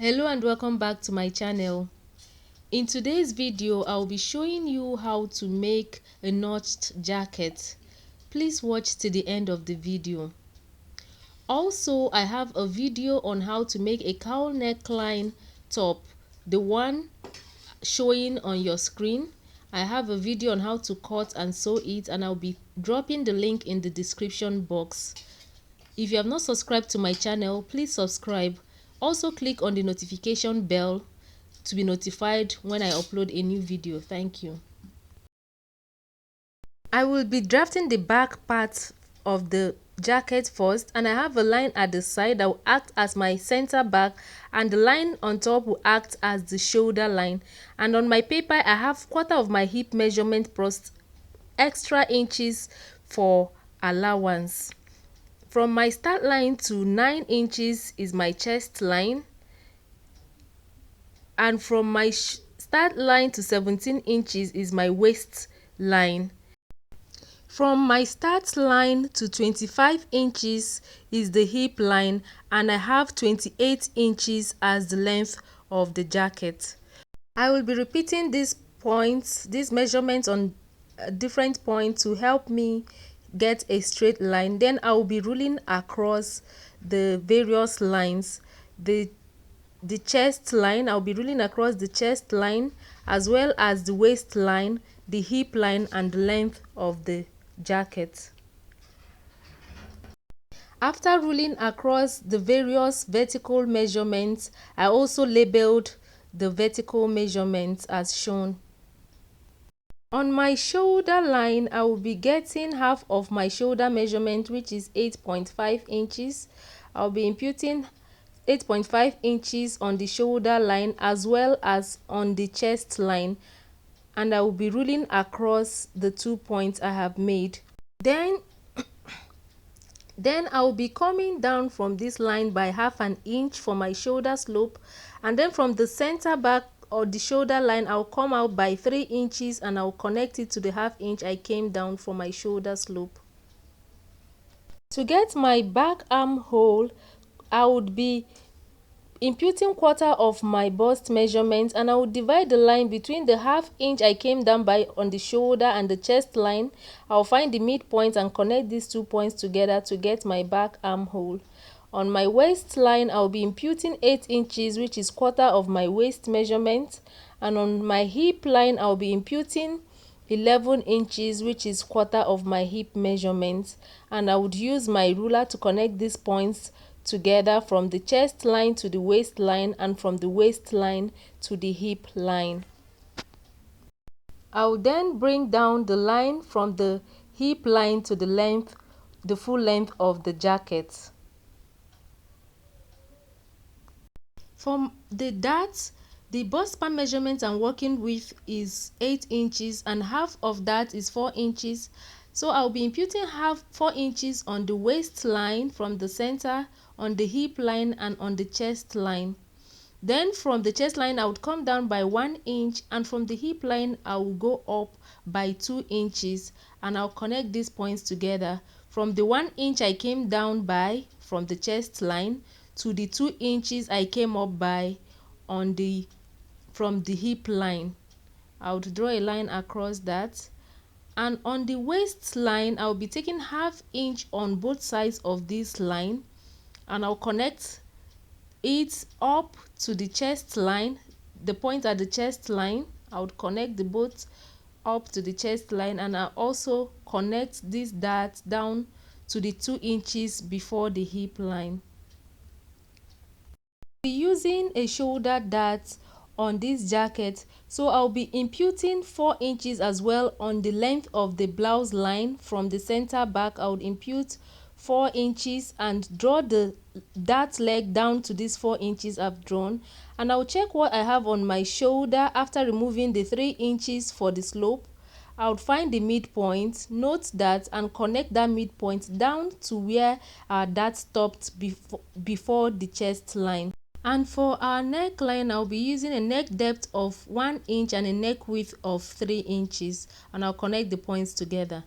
Hello and welcome back to my channel. In today's video, I'll be showing you how to make a notched jacket. Please watch to the end of the video. Also, I have a video on how to make a cowl neckline top, the one showing on your screen. I have a video on how to cut and sew it, and I'll be dropping the link in the description box. If you have not subscribed to my channel, please subscribe. Also click on the notification bell to be notified when I upload a new video. Thank you. I will be drafting the back part of the jacket first, and I have a line at the side that will act as my center back, and the line on top will act as the shoulder line. And on my paper I have quarter of my hip measurement plus extra inches for allowance. From my start line to 9 inches is my chest line, and from my start line to 17 inches is my waist line. From my start line to 25 inches is the hip line, and I have 28 inches as the length of the jacket. I will be repeating these measurements on different points to help me get a straight line. Then I will be ruling across the various lines. The chest line, I'll be ruling across the chest line, as well as the waist line, the hip line, and the length of the jacket. After ruling across the various vertical measurements, I also labeled the vertical measurements as shown. On my shoulder line, I will be getting half of my shoulder measurement, which is 8.5 inches. I'll be imputing 8.5 inches on the shoulder line as well as on the chest line, and I will be ruling across the 2 points I have made. Then I will be coming down from this line by half an inch for my shoulder slope, and then from the center back or the shoulder line I'll come out by 3 inches, and I'll connect it to the half inch I came down for my shoulder slope. To get my back armhole, I would be imputing quarter of my bust measurement, and I will divide the line between the half inch I came down by on the shoulder and the chest line. I'll find the midpoint and connect these 2 points together to get my back armhole. On my waistline, I'll be imputing 8 inches, which is quarter of my waist measurement, and on my hip line, I'll be imputing 11 inches, which is quarter of my hip measurement, and I would use my ruler to connect these points together from the chest line to the waistline and from the waistline to the hip line. I will then bring down the line from the hip line to the full length of the jacket. From the darts, the bust span measurement I'm working with is 8 inches, and half of that is 4 inches. So I'll be imputing 4 inches on the waistline from the center, on the hip line, and on the chest line. Then from the chest line I would come down by 1 inch, and from the hip line I will go up by 2 inches, and I'll connect these points together. From the 1 inch I came down by from the chest line to the 2 inches I came up by from the hip line, I would draw a line across that. And on the waistline, I'll be taking half inch on both sides of this line, and I'll connect it up to the chest line, the point at the chest line. I would connect the both up to the chest line, and I'll also connect this dart down to the 2 inches before the hip line. I'll be using a shoulder dart on this jacket, so I'll be imputing 4 inches as well on the length of the blouse line. From the center back, I would impute 4 inches and draw the dart leg down to these 4 inches I've drawn, and I'll check what I have on my shoulder. After removing the 3 inches for the slope, I would find the midpoint, note that, and connect that midpoint down to where our dart stopped before the chest line. And for our neckline, I'll be using a neck depth of 1 inch and a neck width of 3 inches, and I'll connect the points together.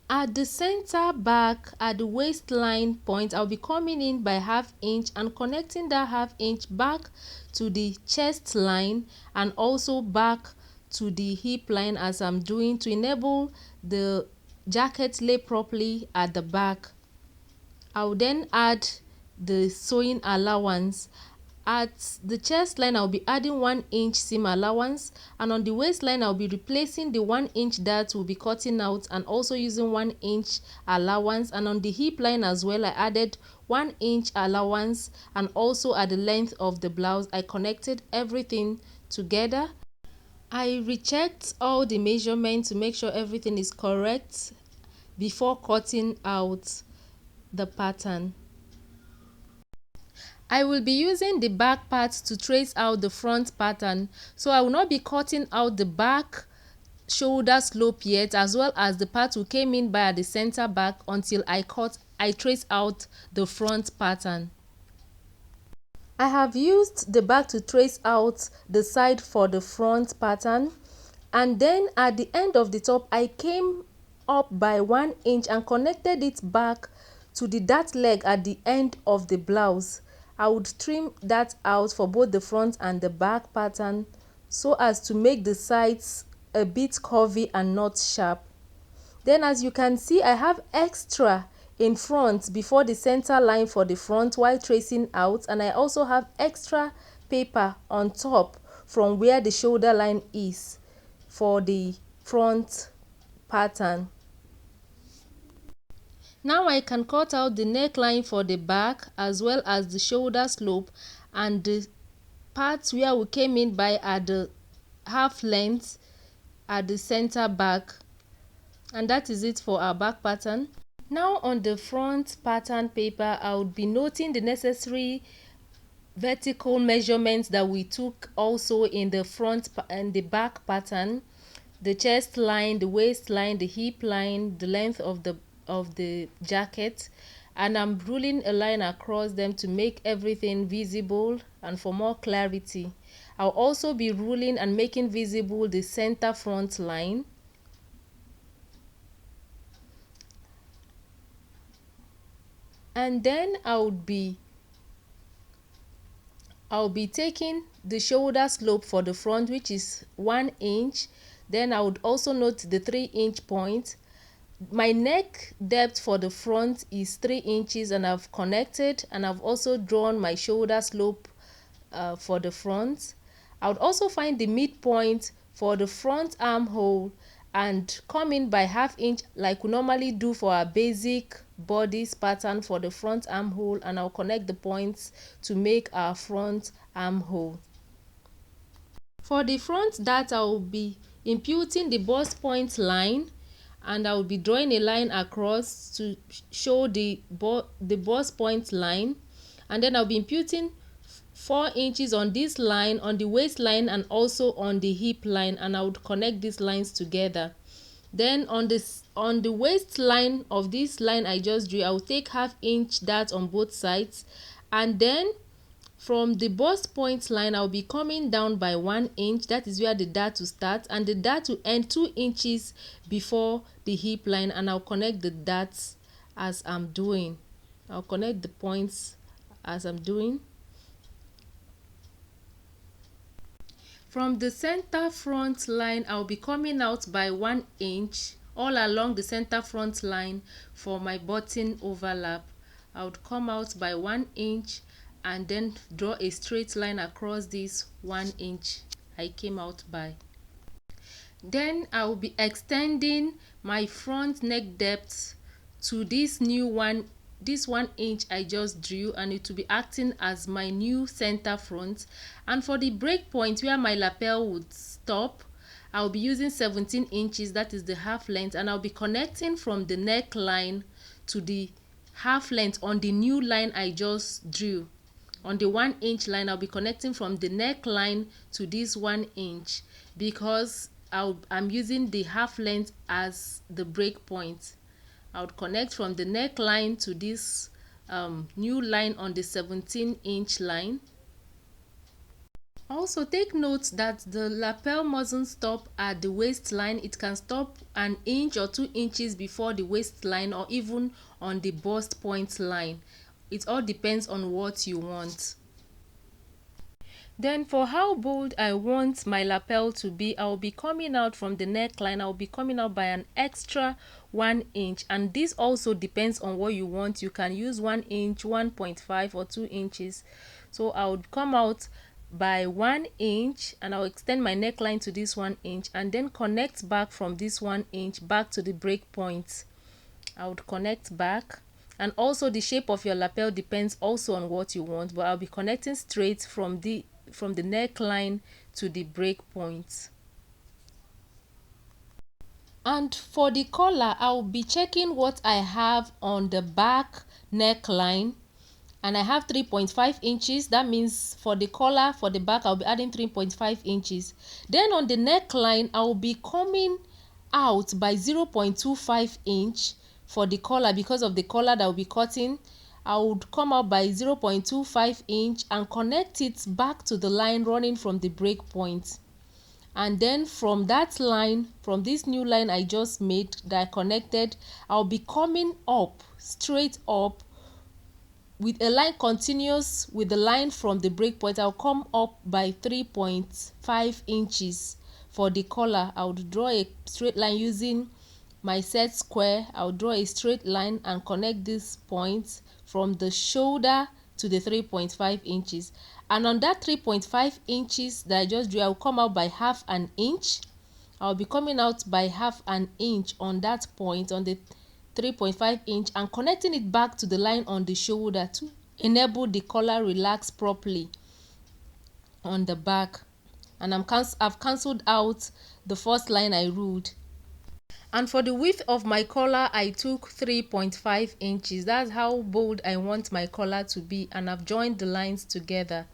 At the center back, at the waistline point, I'll be coming in by 1/2 inch and connecting that 1/2 inch back to the chest line and also back to the hip line as I'm doing, to enable the jacket lay properly at the back. I'll then add the sewing allowance. At the chest line, I'll be adding 1 inch seam allowance, and on the waistline I'll be replacing the 1 inch that will be cutting out and also using 1 inch allowance, and on the hip line as well I added 1 inch allowance, and also at the length of the blouse I connected everything together. I rechecked all the measurements to make sure everything is correct before cutting out the pattern. I will be using the back part to trace out the front pattern, so I will not be cutting out the back shoulder slope yet, as well as the part we came in by at the center back, until I trace out the front pattern. I have used the back to trace out the side for the front pattern, and then at the end of the top I came up by 1 inch and connected it back to the dart leg at the end of the blouse. I would trim that out for both the front and the back pattern so as to make the sides a bit curvy and not sharp. Then as you can see, I have extra in front before the center line for the front while tracing out, and I also have extra paper on top from where the shoulder line is for the front pattern. Now I can cut out the neckline for the back as well as the shoulder slope and the parts where we came in by at the half length at the center back, and that is it for our back pattern. Now on the front pattern paper, I would be noting the necessary vertical measurements that we took also in the front and the back pattern: the chest line, the waistline, the hip line, the length of the jacket, and I'm ruling a line across them to make everything visible and for more clarity. I'll also be ruling and making visible the center front line. And then I'll be taking the shoulder slope for the front, which is 1 inch. Then I would also note the 3-inch point. My neck depth for the front is 3 inches, and I've connected, and I've also drawn my shoulder slope for the front. I would also find the midpoint for the front armhole and come in by 1/2 inch like we normally do for our basic bodice pattern for the front armhole, and I'll connect the points to make our front armhole. For the front dart, I will be imputing the bust point line, and I will be drawing a line across to show the bust point line, and then I'll be imputing 4 inches on this line, on the waistline, and also on the hip line, and I would connect these lines together. Then on the waistline of this line I just drew, I will take 1/2 inch dart on both sides, and then from the bust point line I'll be coming down by 1 inch. That is where the dart will start, and the dart will end 2 inches before the hip line, and I'll connect the darts as I'm doing. I'll connect the points as I'm doing. From the center front line, I'll be coming out by 1 inch all along the center front line for my button overlap. I would come out by 1 inch and then draw a straight line across this 1 inch I came out by. Then I will be extending my front neck depth to this 1 inch I just drew, and it will be acting as my new center front. And for the break point where my lapel would stop, I'll be using 17 inches, that is the half length, and I'll be connecting from the neckline to the half length on the new line I just drew. On the 1 inch line, I'll be connecting from the neckline to this 1 inch because I'm using the half length as the break point. I would connect from the neckline to this new line on the 17-inch line. Also, take note that the lapel mustn't stop at the waistline. It can stop an inch or 2 inches before the waistline, or even on the bust point line. It all depends on what you want. Then for how bold I want my lapel to be, I'll be coming out from the neckline. I'll be coming out by an extra 1 inch, and this also depends on what you want. You can use 1 inch, 1.5 or 2 inches. So I would come out by 1 inch, and I'll extend my neckline to this 1 inch, and then connect back from this 1 inch back to the break point. I would connect back. And also the shape of your lapel depends also on what you want, but I'll be connecting straight from the neckline to the break point. And for the collar, I'll be checking what I have on the back neckline, and I have 3.5 inches. That means for the collar for the back, I'll be adding 3.5 inches. Then on the neckline, I'll be coming out by 0.25 inch for the collar. Because of the collar that I'll be cutting, I would come out by 0.25 inch and connect it back to the line running from the break point. And then from that line, from this new line I just made that I connected, I'll be coming up, straight up, with a line continuous with the line from the break point. I'll come up by 3.5 inches for the collar. I would draw a straight line using my set square. I'll draw a straight line and connect this point from the shoulder to the 3.5 inches. And on that 3.5 inches that I just drew, I'll come out by half an inch. I'll be coming out by half an inch on that point, on the 3.5 inch, and connecting it back to the line on the shoulder to enable the collar relax properly on the back. And I've cancelled out the first line I ruled. And for the width of my collar, I took 3.5 inches. That's how bold I want my collar to be, and I've joined the lines together.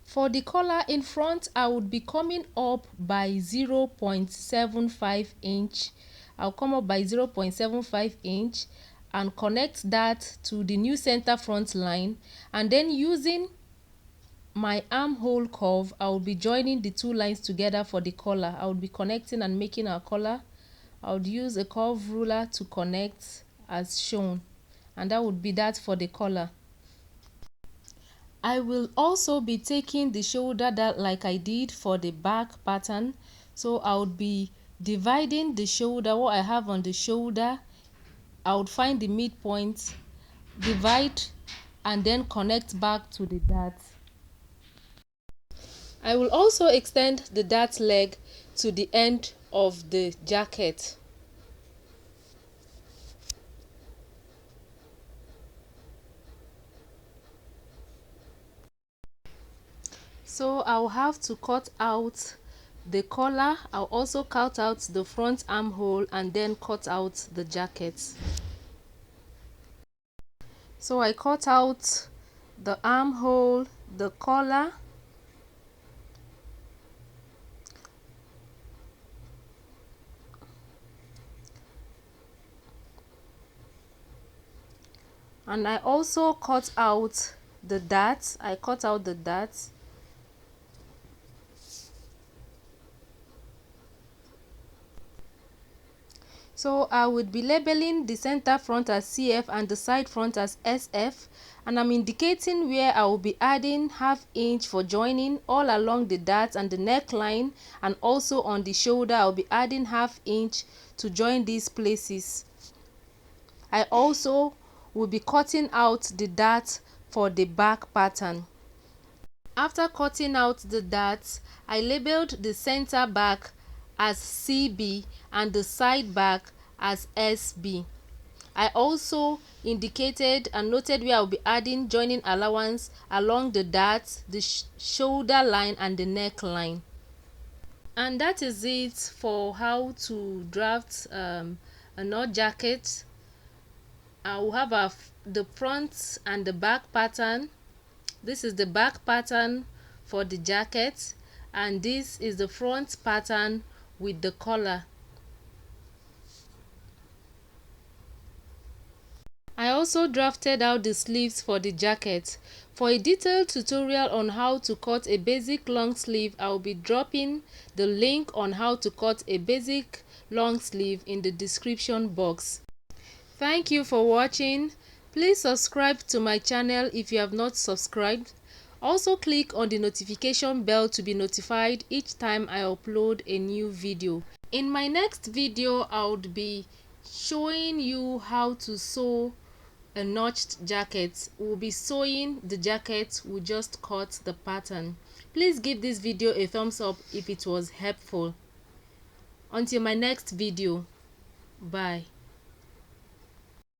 For the collar in front, I would be coming up by 0.75 inch. I'll come up by 0.75 inch and connect that to the new center front line, and then using my armhole curve, I will be joining the two lines together for the collar. I will be connecting and making our collar. I would use a curve ruler to connect as shown, and that would be that for the collar. I will also be taking the shoulder that like I did for the back pattern. So I would be dividing the shoulder, what I have on the shoulder. I would find the midpoint, divide, and then connect back to the dart. I will also extend the dart leg to the end of the jacket. So I'll have to cut out the collar. I'll also cut out the front armhole and then cut out the jacket. So I cut out the armhole, the collar, and I also cut out the dart. I cut out the dart. So I would be labeling the center front as CF and the side front as SF, and I'm indicating where I will be adding ½ inch for joining all along the dart and the neckline, and also on the shoulder I'll be adding ½ inch to join these places. I also will be cutting out the dart for the back pattern. After cutting out the darts, I labeled the center back as CB and the side back as SB. I also indicated and noted where I will be adding joining allowance along the darts, the shoulder line and the neckline. And that is it for how to draft a knot jacket. I will have the front and the back pattern. This is the back pattern for the jacket, and this is the front pattern with the collar. I also drafted out the sleeves for the jacket. For a detailed tutorial on how to cut a basic long sleeve, I will be dropping the link on how to cut a basic long sleeve in the description box. Thank you for watching. Please subscribe to my channel if you have not subscribed. Also click on the notification bell to be notified each time I upload a new video. In my next video, I would be showing you how to sew a notched jacket. We'll be sewing the jacket, we just cut the pattern. Please give this video a thumbs up if it was helpful. Until my next video, bye.